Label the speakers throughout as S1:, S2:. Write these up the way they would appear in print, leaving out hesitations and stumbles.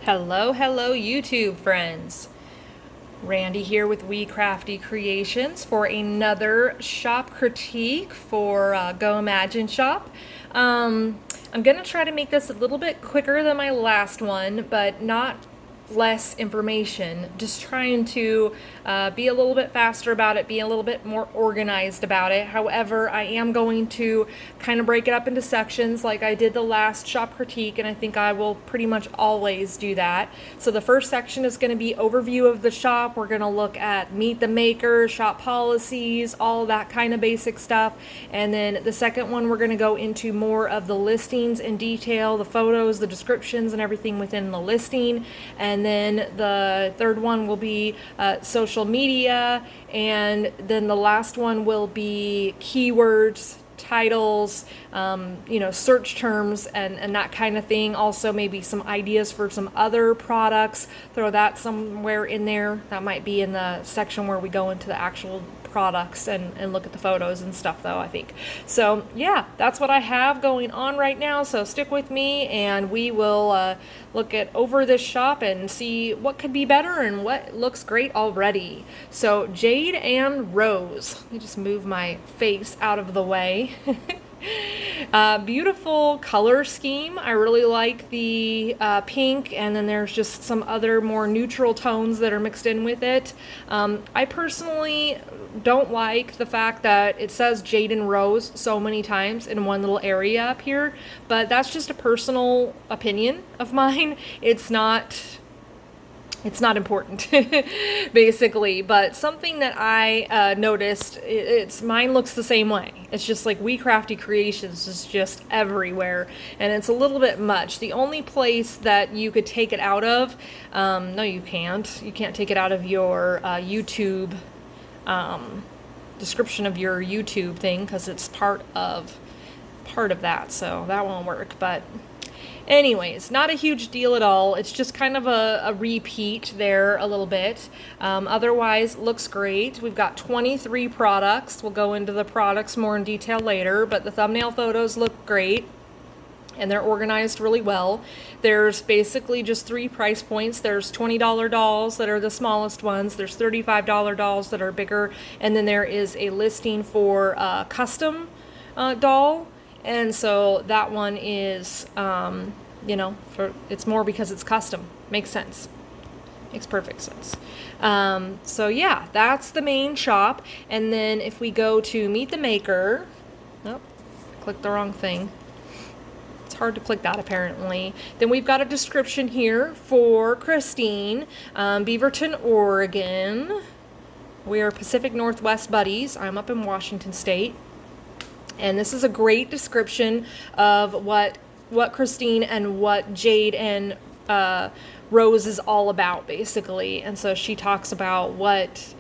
S1: Hello, hello, YouTube friends. Randy here with We Crafty Creations for another shop critique for Goimagine shop. I'm gonna try to make this a little bit quicker than my last one, but not less information. Just trying to be a little bit faster about it, be a little bit more organized about it. However, I am going to kind of break it up into sections like I did the last shop critique, and I think I will pretty much always do that. So the first section is going to be overview of the shop. We're going to look at meet the maker, shop policies, all that kind of basic stuff. And then the second one, we're going to go into more of the listings in detail, the photos, the descriptions, and everything within the listing. And then the third one will be social media, and then the last one will be keywords, titles, search terms, and that kind of thing. Also, maybe some ideas for some other products. Throw that somewhere in there. That might be in the section where we go into the actual products and look at the photos and stuff, though, I think. So yeah, that's what I have going on right now. So stick with me and we will look at over this shop and see what could be better and what looks great already. So Jade and Rose. Let me just move my face out of the way. Beautiful color scheme. I really like the pink, and then there's just some other more neutral tones that are mixed in with it. I personally don't like the fact that it says Jade and Rose so many times in one little area up here, but that's just a personal opinion of mine. It's not important basically, but something that I noticed, mine looks the same way. It's just like We Crafty Creations is just everywhere, and it's a little bit much. The only place that you could take it out of, no you can't take it out of your YouTube description of your YouTube thing, because it's part of that, so that won't work. But anyways, not a huge deal at all. It's just kind of a repeat there a little bit. Otherwise, looks great. We've got 23 products. We'll go into the products more in detail later, but the thumbnail photos look great, and they're organized really well. There's basically just 3 price points. There's $20 dolls that are the smallest ones. There's $35 dolls that are bigger, and then there is a listing for a custom doll. And so that one is, it's more because it's custom. Makes sense. Makes perfect sense. So yeah, that's the main shop. And then if we go to Meet the Maker, oh, clicked the wrong thing. It's hard to click that apparently. Then we've got a description here for Christine, Beaverton, Oregon. We are Pacific Northwest buddies. I'm up in Washington State. And this is a great description of what Christine and what Jade and Rose is all about, basically. And so she talks about what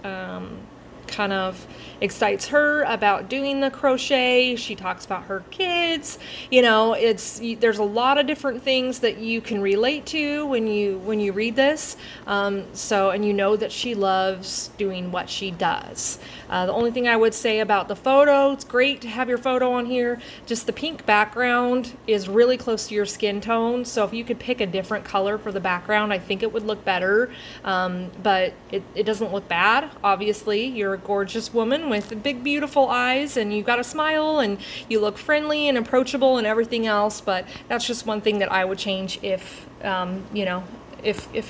S1: kind of excites her about doing the crochet. She talks about her kids. There's a lot of different things that you can relate to when you read this. And that she loves doing what she does. The only thing I would say about the photo, it's great to have your photo on here. Just the pink background is really close to your skin tone. So if you could pick a different color for the background, I think it would look better. But it doesn't look bad. Obviously, you're a gorgeous woman with big, beautiful eyes, and you've got a smile, and you look friendly and approachable and everything else. But that's just one thing that I would change if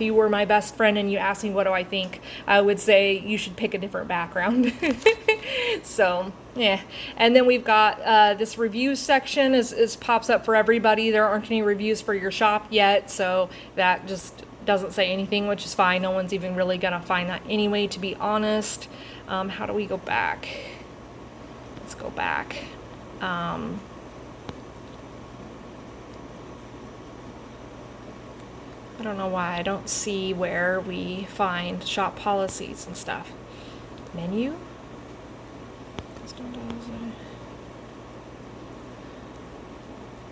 S1: you were my best friend and you asked me what do I think, I would say you should pick a different background. So yeah. And then we've got this reviews section is pops up for everybody. There aren't any reviews for your shop yet, so that just doesn't say anything, which is fine. No one's even really gonna find that anyway, to be honest. How do we go back? Let's go back. I don't know why I don't see where we find shop policies and stuff. Menu?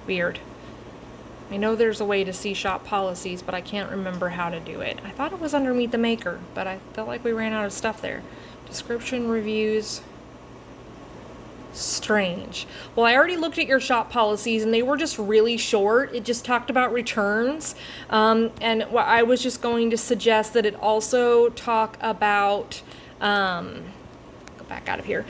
S1: Weird. I know there's a way to see shop policies, but I can't remember how to do it. I thought it was under Meet the Maker, but I felt like we ran out of stuff there. Description, reviews. Strange. Well, I already looked at your shop policies and they were just really short. It just talked about returns. And I was just going to suggest that it also talk about, go back out of here.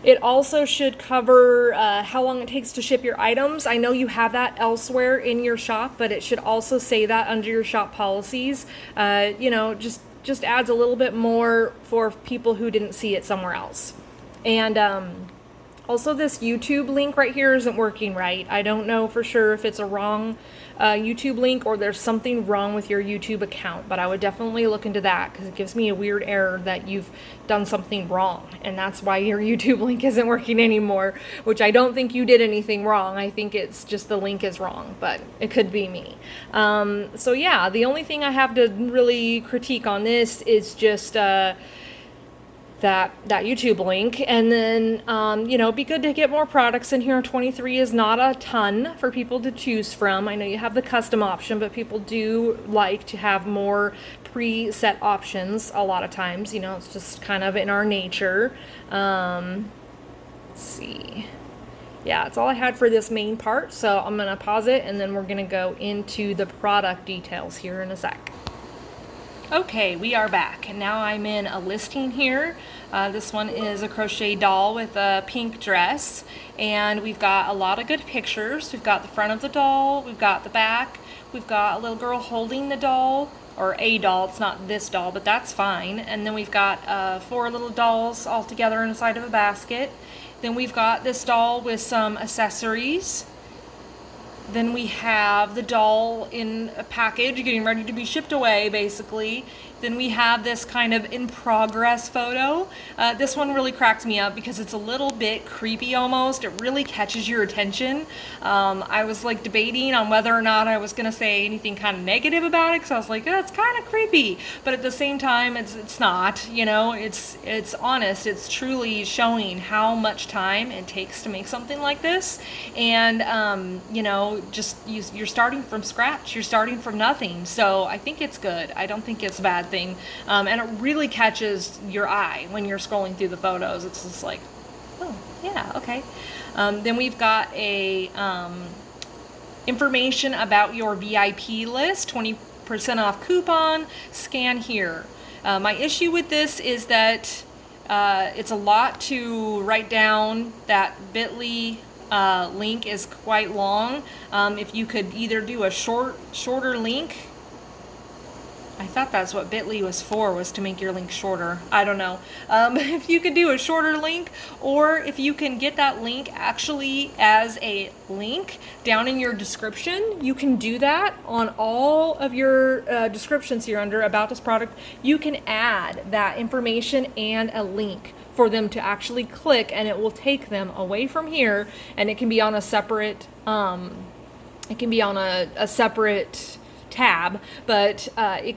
S1: It also should cover how long it takes to ship your items. I know you have that elsewhere in your shop, but it should also say that under your shop policies. You know, just adds a little bit more for people who didn't see it somewhere else. And also, this YouTube link right here isn't working right. I don't know for sure if it's a wrong YouTube link or there's something wrong with your YouTube account, but I would definitely look into that because it gives me a weird error that you've done something wrong, and that's why your YouTube link isn't working anymore, which I don't think you did anything wrong. I think it's just the link is wrong, but it could be me. So yeah, the only thing I have to really critique on this is just that YouTube link, and then you know, be good to get more products in here. 23 is not a ton for people to choose from. I know you have the custom option, but people do like to have more preset options a lot of times. You know, it's just kind of in our nature. Let's see. Yeah, that's all I had for this main part, so I'm gonna pause it and then we're gonna go into the product details here in a sec. Okay, we are back, and now I'm in a listing here. This one is a crochet doll with a pink dress, and we've got a lot of good pictures. We've got the front of the doll, we've got the back, we've got a little girl holding the doll, or a doll. It's not this doll, but that's fine. And then we've got 4 little dolls all together inside of a basket. Then we've got this doll with some accessories. Then we have the doll in a package getting ready to be shipped away, basically. Then we have this kind of in progress photo. This one really cracks me up because it's a little bit creepy almost. It really catches your attention. I was like debating on whether or not I was going to say anything kind of negative about it because I was like, oh, it's kind of creepy. But at the same time, it's not, you know, it's honest. It's truly showing how much time it takes to make something like this. And, you know, just you're starting from scratch. You're starting from nothing. So I think it's good. I don't think it's a bad thing. And it really catches your eye when you're scrolling through the photos. It's just like, oh, yeah, okay. Then we've got a information about your VIP list, 20% off coupon, scan here. My issue with this is that it's a lot to write down. That bit.ly link is quite long. If you could either do a shorter link. I thought that's what bit.ly was for, was to make your link shorter. I don't know. If you could do a shorter link, or if you can get that link actually as a link down in your description, you can do that on all of your descriptions here under About This Product. You can add that information and a link for them to actually click, and it will take them away from here, and it can be on a separate, separate tab, but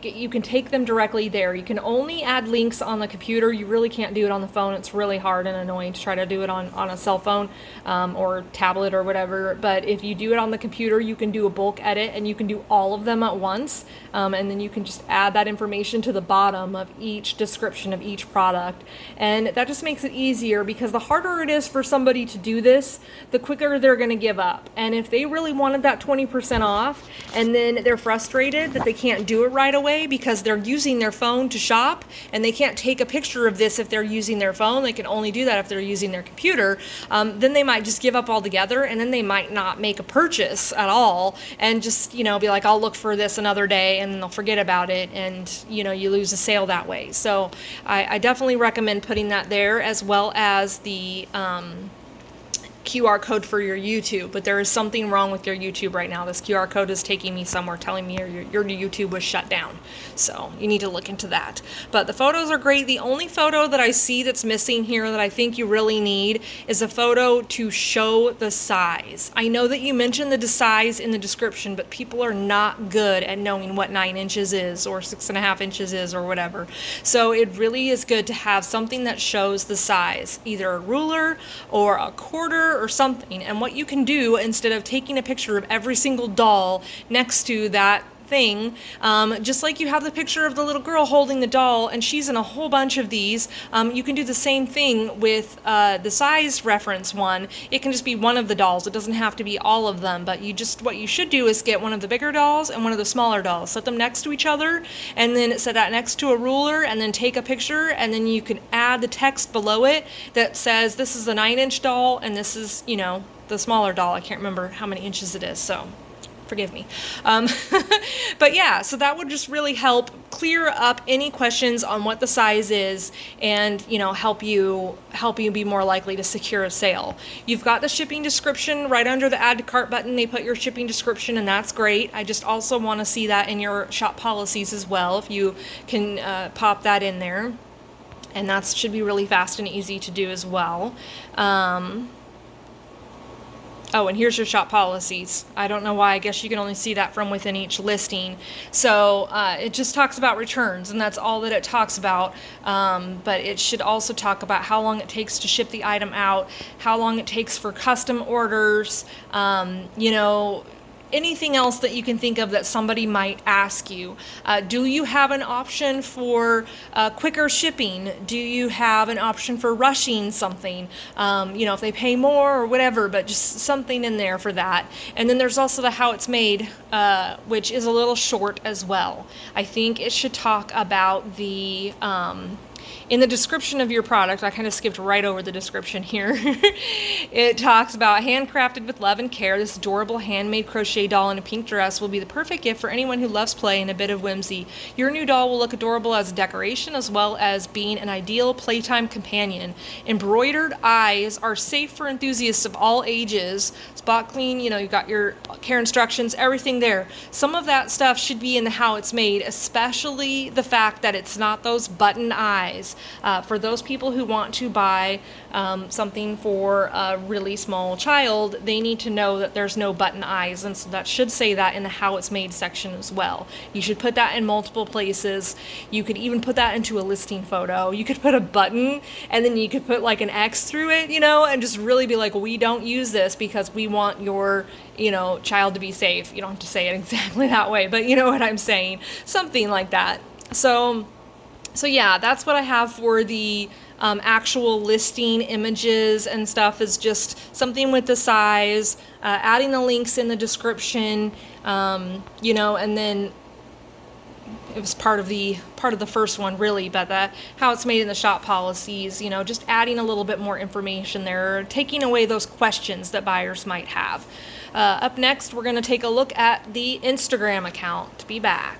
S1: you can take them directly there. You can only add links on the computer. You really can't do it on the phone. It's really hard and annoying to try to do it on a cell phone or tablet or whatever. But if you do it on the computer, you can do a bulk edit and you can do all of them at once. And then you can just add that information to the bottom of each description of each product. And that just makes it easier, because the harder it is for somebody to do this, the quicker they're going to give up. And if they really wanted that 20% off and then they're frustrated that they can't do it right away because they're using their phone to shop and they can't take a picture of this if they're using their phone, they can only do that if they're using their computer, then they might just give up altogether, and then they might not make a purchase at all and just, be like, I'll look for this another day, and then they'll forget about it, and you lose a sale that way. So I definitely recommend putting that there, as well as the QR code for your YouTube. But there is something wrong with your YouTube right now. This QR code is taking me somewhere, telling me your YouTube was shut down. So you need to look into that. But the photos are great. The only photo that I see that's missing here that I think you really need is a photo to show the size. I know that you mentioned the size in the description, but people are not good at knowing what 9 inches is or 6.5 inches is or whatever. So it really is good to have something that shows the size, either a ruler or a quarter or something. And what you can do, instead of taking a picture of every single doll next to that thing. Just like you have the picture of the little girl holding the doll, and she's in a whole bunch of these, you can do the same thing with the size reference one. It can just be one of the dolls. It doesn't have to be all of them, but what you should do is get one of the bigger dolls and one of the smaller dolls. Set them next to each other, and then set that next to a ruler, and then take a picture, and then you can add the text below it that says this is the 9-inch doll, and this is, the smaller doll. I can't remember how many inches it is, so forgive me. But yeah, so that would just really help clear up any questions on what the size is, and help you be more likely to secure a sale. You've got the shipping description right under the add to cart button. They put your shipping description, and that's great. I just also want to see that in your shop policies as well, if you can pop that in there. And that should be really fast and easy to do as well. Oh, and here's your shop policies. I don't know why. I guess you can only see that from within each listing. So it just talks about returns, and that's all that it talks about. But it should also talk about how long it takes to ship the item out, how long it takes for custom orders, anything else that you can think of that somebody might ask you. Do you have an option for quicker shipping? Do you have an option for rushing something? If they pay more or whatever, but just something in there for that. And then there's also the how it's made, which is a little short as well. I think it should talk about the in the description of your product. I kind of skipped right over the description here. It talks about handcrafted with love and care. This adorable handmade crochet doll in a pink dress will be the perfect gift for anyone who loves play and a bit of whimsy. Your new doll will look adorable as a decoration as well as being an ideal playtime companion. Embroidered eyes are safe for enthusiasts of all ages. Spot clean, you've got your care instructions, everything there. Some of that stuff should be in the how it's made, especially the fact that it's not those button eyes. For those people who want to buy something for a really small child, they need to know that there's no button eyes, and so that should say that in the how it's made section as well. You should put that in multiple places. You could even put that into a listing photo. You could put a button, and then you could put like an X through it, and just really be like, we don't use this because we want your child to be safe. You don't have to say it exactly that way, but you know what I'm saying, something like that. So yeah, that's what I have for the actual listing images and stuff, is just something with the size, adding the links in the description, and then it was part of the first one really, but how it's made in the shop policies, just adding a little bit more information there, taking away those questions that buyers might have. Up next, we're going to take a look at the Instagram account. Be back.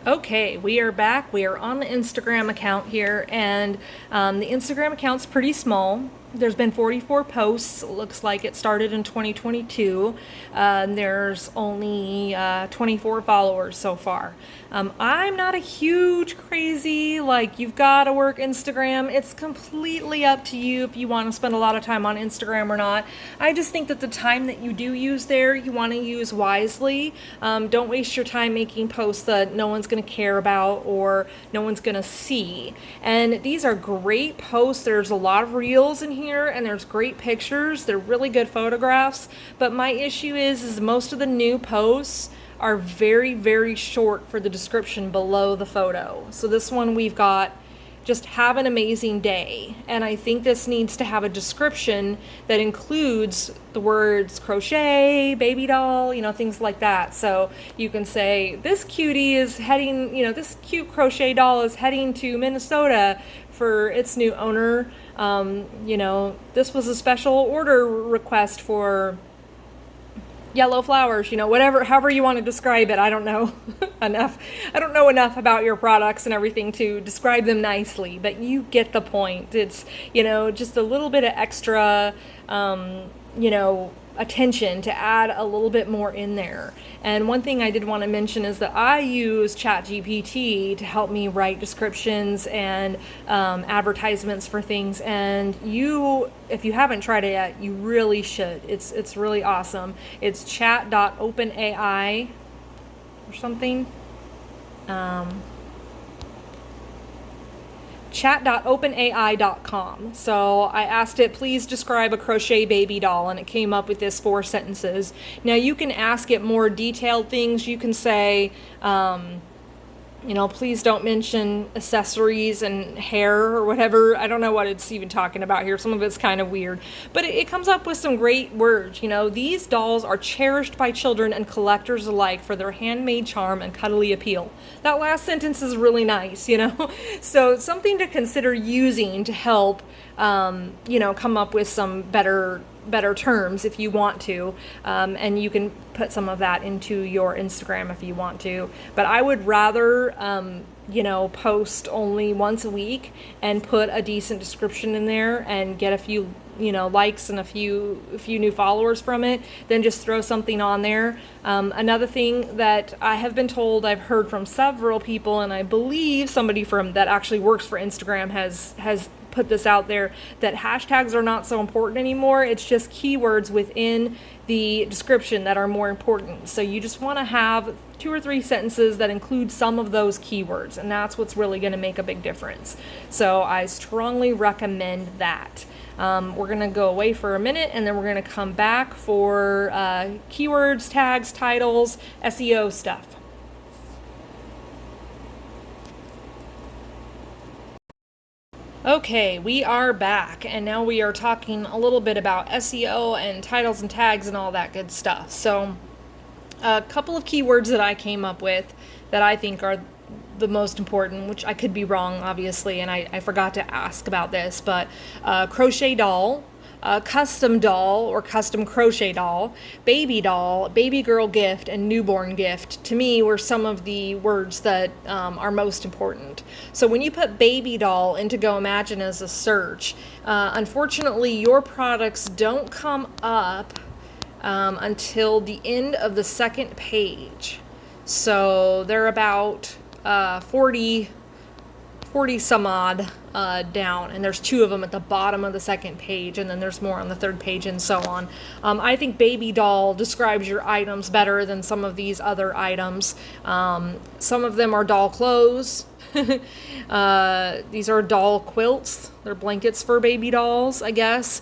S1: Okay, we are back. We are on the Instagram account here, and the Instagram account's pretty small. There's been 44 posts. It looks like it started in 2022. There's only 24 followers so far. I'm not a huge crazy, you've got to work Instagram. It's completely up to you if you want to spend a lot of time on Instagram or not. I just think that the time that you do use there, you want to use wisely. Don't waste your time making posts that no one's going to care about or no one's going to see. And these are great posts. There's a lot of reels in here, and there's great pictures. They're really good photographs. But my issue is most of the new posts are very, very short for the description below the photo. So this one we've got, just have an amazing day. And I think this needs to have a description that includes the words crochet, baby doll, things like that. So you can say, this cutie is heading, this cute crochet doll is heading to Minnesota for its new owner. This was a special order request for yellow flowers, however you want to describe it. I don't know enough. I don't know enough about your products and everything to describe them nicely, but you get the point. It's, just a little bit of extra, attention to add a little bit more in there. And one thing I did want to mention is that I use ChatGPT to help me write descriptions and advertisements for things. And if you haven't tried it yet, you really should. It's really awesome. It's chat.openai or something. chat.openai.com. So I asked it, please describe a crochet baby doll, and it came up with this 4 sentences. Now you can ask it more detailed things. You can say, please don't mention accessories and hair or whatever. I don't know what it's even talking about here. Some of it's kind of weird. But it comes up with some great words. These dolls are cherished by children and collectors alike for their handmade charm and cuddly appeal. That last sentence is really nice, So something to consider using to help, come up with some better terms if you want to, and you can put some of that into your Instagram if you want to, but I would rather post only once a week and put a decent description in there and get a few likes and a few new followers from it than just throw something on there. Another thing that I have been told, I've heard from several people, and I believe somebody from that actually works for Instagram has put this out there, that hashtags are not so important anymore. It's just keywords within the description that are more important. So you just want to have 2 or 3 sentences that include some of those keywords, and that's what's really going to make a big difference. So I strongly recommend that. We're going to go away for a minute, and then we're going to come back for keywords, tags, titles, SEO stuff. Okay, we are back, and now we are talking a little bit about SEO and titles and tags and all that good stuff. So a couple of keywords that I came up with that I think are the most important, which I could be wrong, obviously, and I forgot to ask about this, but crochet doll, custom doll or custom crochet doll, baby girl gift, and newborn gift, to me, were some of the words that are most important. So when you put baby doll into Goimagine as a search, unfortunately, your products don't come up until the end of the second page. So they're about 40 some odd down, and there's 2 of them at the bottom of the second page, and then there's more on the 3rd page, and so on. I think baby doll describes your items better than some of these other items. Some of them are doll clothes. These are doll quilts. They're blankets for baby dolls, I guess.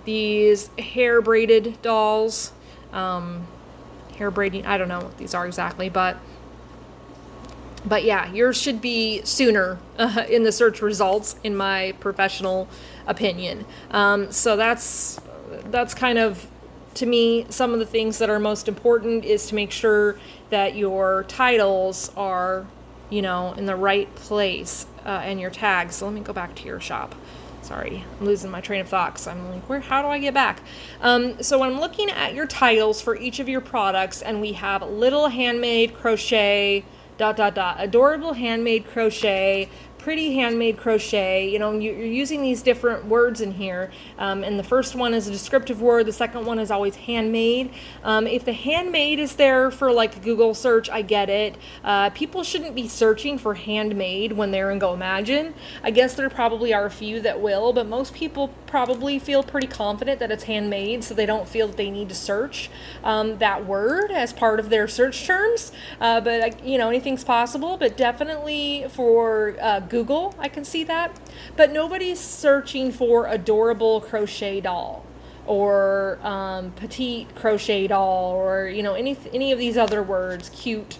S1: These hair braided dolls, hair braiding, I don't know what these are exactly, but yeah, yours should be sooner in the search results, in my professional opinion. So that's kind of, to me, some of the things that are most important is to make sure that your titles are, in the right place, and your tags. So let me go back to your shop. Sorry, I'm losing my train of thought, because I'm like, how do I get back? So when I'm looking at your titles for each of your products, and we have little handmade crochet, ... adorable handmade crochet, pretty handmade crochet, you're using these different words in here, and the first one is a descriptive word, the second one is always handmade. If the handmade is there for like Google search, I get it. People shouldn't be searching for handmade when they're in Goimagine. I guess there probably are a few that will, but most people probably feel pretty confident that it's handmade, so they don't feel that they need to search that word as part of their search terms. But anything's possible, but definitely for Google, I can see that. But nobody's searching for adorable crochet doll or petite crochet doll, or any of these other words, cute,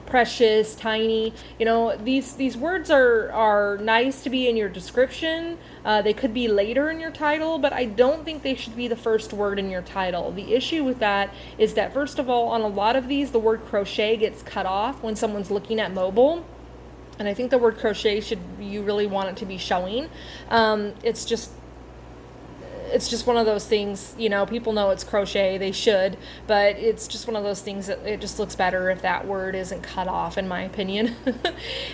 S1: precious, tiny. These words are nice to be in your description. They could be later in your title, but I don't think they should be the first word in your title. The issue with that is that, first of all, on a lot of these, the word crochet gets cut off when someone's looking at mobile. And I think the word crochet you really want it to be showing. It's just one of those things, people know it's crochet, they should, but it's just one of those things that it just looks better if that word isn't cut off, in my opinion.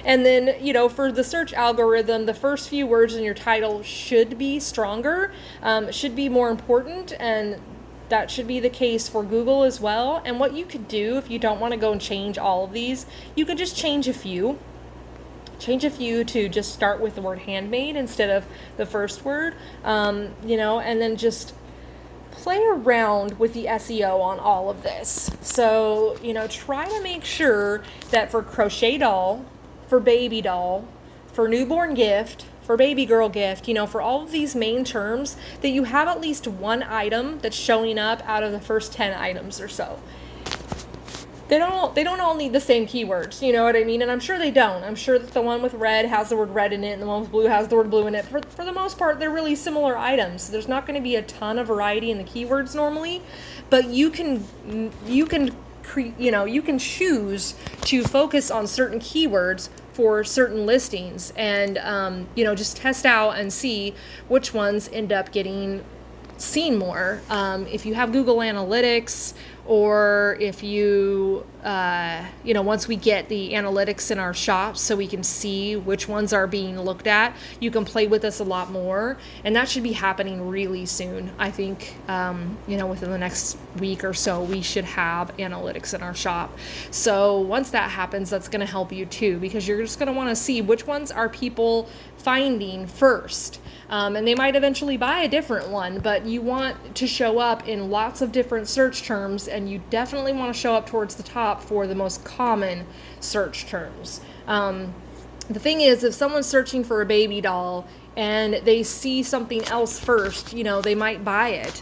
S1: And then, for the search algorithm, the first few words in your title should be stronger, should be more important, and that should be the case for Google as well. And what you could do, if you don't want to go and change all of these, you could just change a few. Change a few to just start with the word handmade instead of the first word, and then just play around with the SEO on all of this. So, try to make sure that for crochet doll, for baby doll, for newborn gift, for baby girl gift, for all of these main terms, that you have at least one item that's showing up out of the first 10 items or so. They don't all need the same keywords, you know what I mean? And I'm sure they don't. I'm sure that the one with red has the word red in it, and the one with blue has the word blue in it. For the most part, they're really similar items. So there's not going to be a ton of variety in the keywords normally, but you can choose to focus on certain keywords for certain listings, and just test out and see which ones end up getting seen more. If you have Google Analytics, or if you, once we get the analytics in our shops so we can see which ones are being looked at, you can play with this a lot more. And that should be happening really soon. I think, within the next week or so, we should have analytics in our shop. So once that happens, that's going to help you too, because you're just going to want to see which ones are people finding first. And they might eventually buy a different one, but you want to show up in lots of different search terms, and you definitely want to show up towards the top for the most common search terms. The thing is, if someone's searching for a baby doll and they see something else first, they might buy it.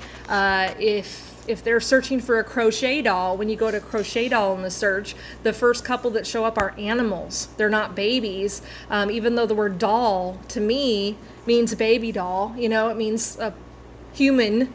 S1: If they're searching for a crochet doll, when you go to crochet doll in the search, the first couple that show up are animals. They're not babies, even though the word doll to me means a baby doll. It means a human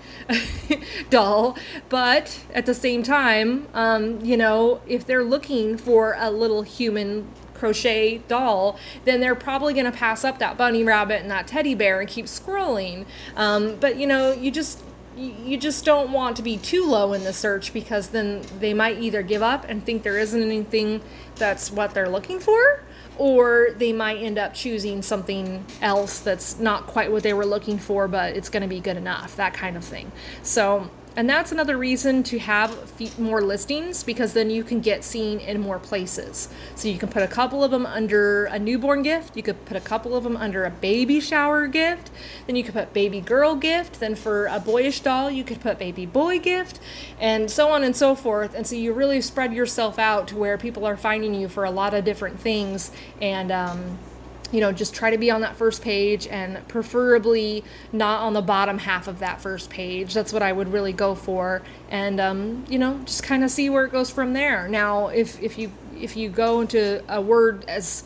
S1: doll. But at the same time, if they're looking for a little human crochet doll, then they're probably going to pass up that bunny rabbit and that teddy bear and keep scrolling. But you just don't want to be too low in the search, because then they might either give up and think there isn't anything that's what they're looking for, or they might end up choosing something else that's not quite what they were looking for, but it's going to be good enough, that kind of thing. So, and that's another reason to have more listings, because then you can get seen in more places. So you can put a couple of them under a newborn gift, you could put a couple of them under a baby shower gift, then you could put baby girl gift, then for a boyish doll you could put baby boy gift, and so on and so forth. And so you really spread yourself out to where people are finding you for a lot of different things, and just try to be on that first page, and preferably not on the bottom half of that first page. That's what I would really go for. And, just kind of see where it goes from there. Now, if you go into a word as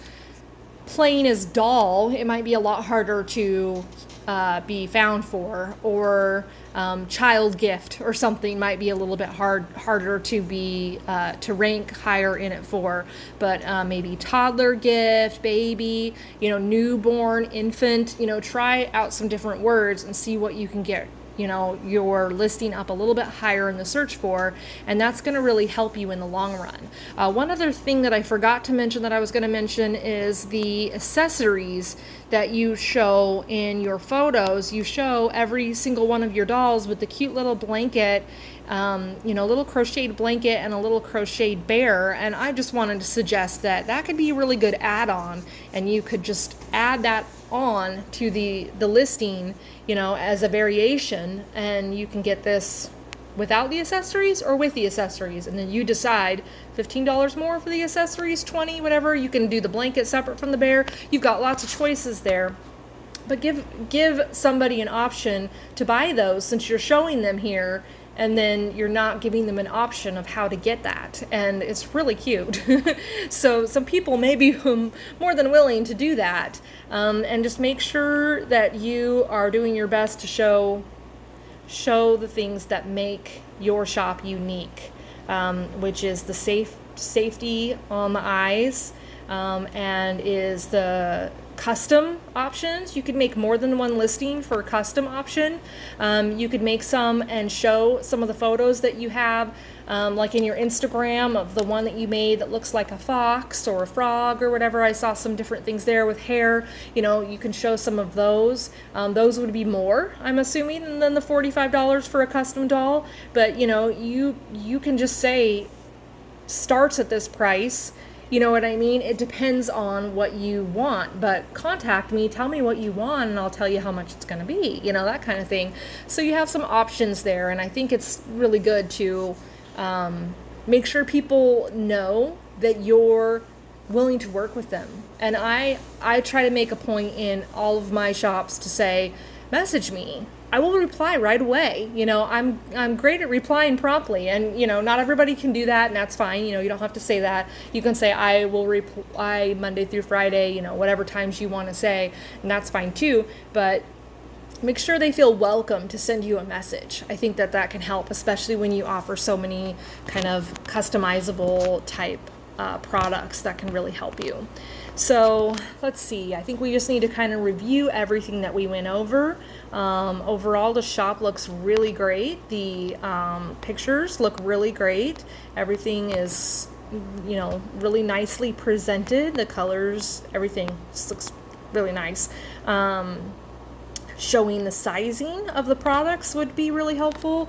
S1: plain as doll, it might be a lot harder to be found for, or child gift or something might be a little bit harder to be to rank higher in it for. But maybe toddler gift, baby, newborn, infant, try out some different words and see what you can get your listing up a little bit higher in the search for, and that's going to really help you in the long run. One other thing that I forgot to mention that I was going to mention is the accessories that you show in your photos. You show every single one of your dolls with the cute little blanket, little crocheted blanket and a little crocheted bear, and I just wanted to suggest that could be a really good add-on, and you could just add that on to the listing, as a variation, and you can get this without the accessories or with the accessories, and then you decide $15 more for the accessories, 20, whatever. You can do the blanket separate from the bear. You've got lots of choices there, but give somebody an option to buy those, since you're showing them here, and then you're not giving them an option of how to get that, and it's really cute. So some people may be more than willing to do that, and just make sure that you are doing your best to show the things that make your shop unique, which is the safety on the eyes, and is the custom options. You could make more than one listing for a custom option. You could make some and show some of the photos that you have, like in your Instagram, of the one that you made that looks like a fox or a frog or whatever. I saw some different things there with hair. You can show some of those. Those would be more, I'm assuming, than the $45 for a custom doll. But you can just say starts at this price. You know what I mean? It depends on what you want, but contact me, tell me what you want, and I'll tell you how much it's going to be, that kind of thing. So you have some options there, and I think it's really good to make sure people know that you're willing to work with them. And I try to make a point in all of my shops to say, message me. I will reply right away. I'm great at replying promptly, and not everybody can do that, and that's fine. You don't have to say that. You can say I will reply Monday through Friday, whatever times you want to say, and that's fine too. But make sure they feel welcome to send you a message. I think that can help, especially when you offer so many kind of customizable type products that can really help you. So let's see, I think we just need to kind of review everything that we went over. Overall, the shop looks really great. The pictures look really great. Everything is, really nicely presented. The colors, everything just looks really nice. Showing the sizing of the products would be really helpful.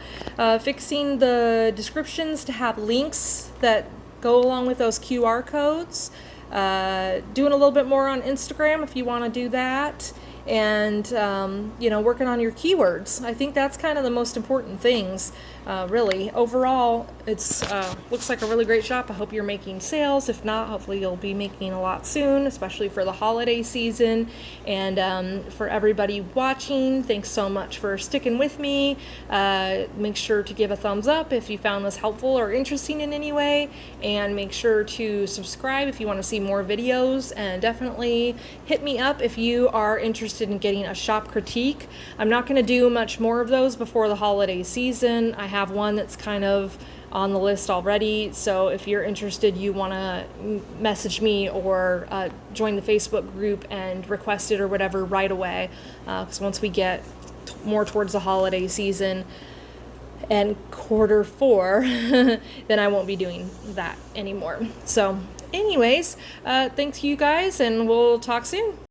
S1: Fixing the descriptions to have links that go along with those QR codes. Doing a little bit more on Instagram if you want to do that. And, working on your keywords. I think that's kind of the most important things, really. Overall, it's looks like a really great shop. I hope you're making sales. If not, hopefully you'll be making a lot soon, especially for the holiday season. And for everybody watching, thanks so much for sticking with me. Make sure to give a thumbs up if you found this helpful or interesting in any way. And make sure to subscribe if you want to see more videos. And definitely hit me up if you are interested in getting a shop critique. I'm not going to do much more of those before the holiday season. I have one that's kind of on the list already, so if you're interested, you want to message me or join the Facebook group and request it or whatever right away, because once we get more towards the holiday season and Q4, then I won't be doing that anymore. So anyways, thanks you guys, and we'll talk soon.